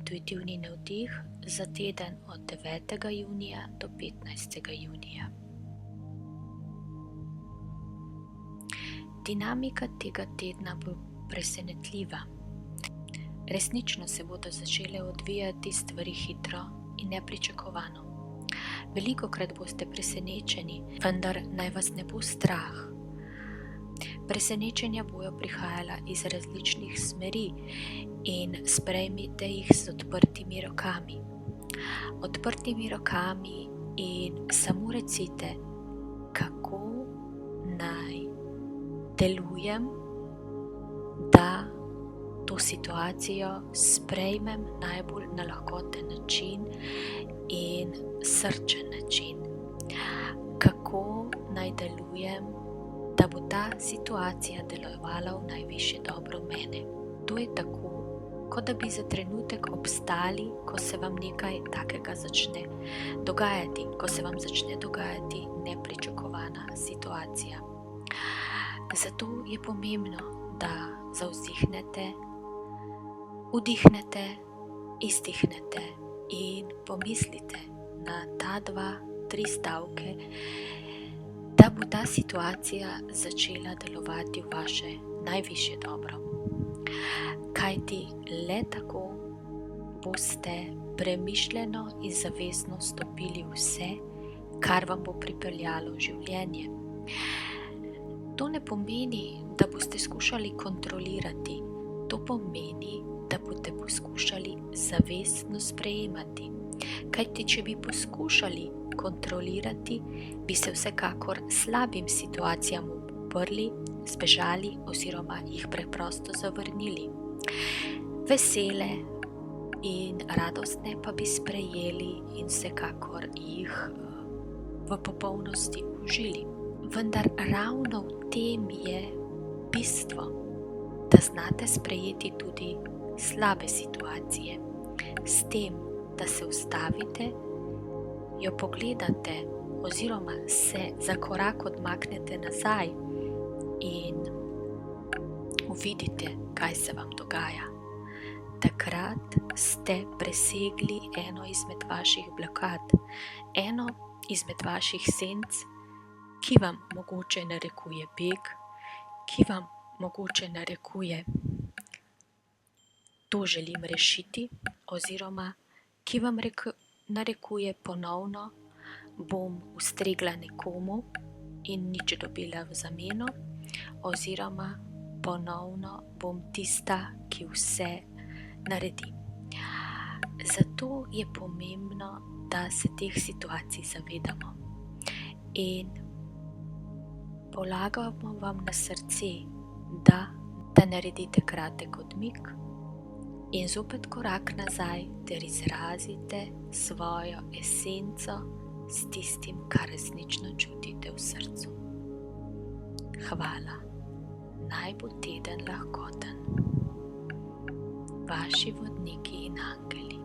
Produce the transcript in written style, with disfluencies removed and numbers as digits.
intuitivni navdih za teden od 9. junija do 15. junija. Dinamika tega tedna bo presenetljiva. Resnično se bodo začele odvijati stvari hitro in nepričakovano. Velikokrat boste presenečeni, vendar naj vas ne bo strah. Presenečenja bojo prihajala iz različnih smeri in sprejmite jih z odprtimi rokami. Odprtimi rokami in samo recite, kako naj delujem, da to situacijo sprejmem najbolj na lahkoten način in srčen način. Kako naj delujem, da bo ta situacija delovala v najvišje dobro mene. To je tako, kot da bi za trenutek obstali, ko se vam nekaj takega začne dogajati, ko se vam začne dogajati nepričakovana situacija. Zato je pomembno, da zavzdihnete, vdihnete, izdihnete in pomislite na ta 2-3 stavke, da bo ta situacija začela delovati v vaše najvišje dobro. Kajti le tako boste premišljeno in zavestno stopili vse, kar vam bo pripeljalo v življenje. To ne pomeni, da boste skušali kontrolirati, to pomeni, da boste poskušali zavestno sprejemati. Kajti, če bi poskušali kontrolirati, bi se vsekakor slabim situacijam uprli, zbežali oziroma jih preprosto zavrnili. Vesele in radostne pa bi sprejeli in vsekakor jih v popolnosti užili. Vendar ravno v tem je bistvo, da znate sprejeti tudi slabe situacije. S tem, da se ustavite, jo pogledate oziroma se za korak odmaknete nazaj in uvidite, kaj se vam dogaja. Takrat ste presegli eno izmed vaših blokad, eno izmed vaših senc, ki vam mogoče narekuje beg, ki vam mogoče narekuje, to želim rešiti, oziroma ki vam narekuje ponovno, bom ustregla nekomu in nič dobila v zameno, oziroma ponovno bom tista, ki vse naredi. Zato je pomembno, da se teh situacij zavedamo in polagamo vam na srce, da naredite kratek odmik in zopet korak nazaj ter izrazite svojo esenco s tistim, kar resnično čutite v srcu. Hvala. Naj bo teden lahkoten. Vaši vodniki in angeli.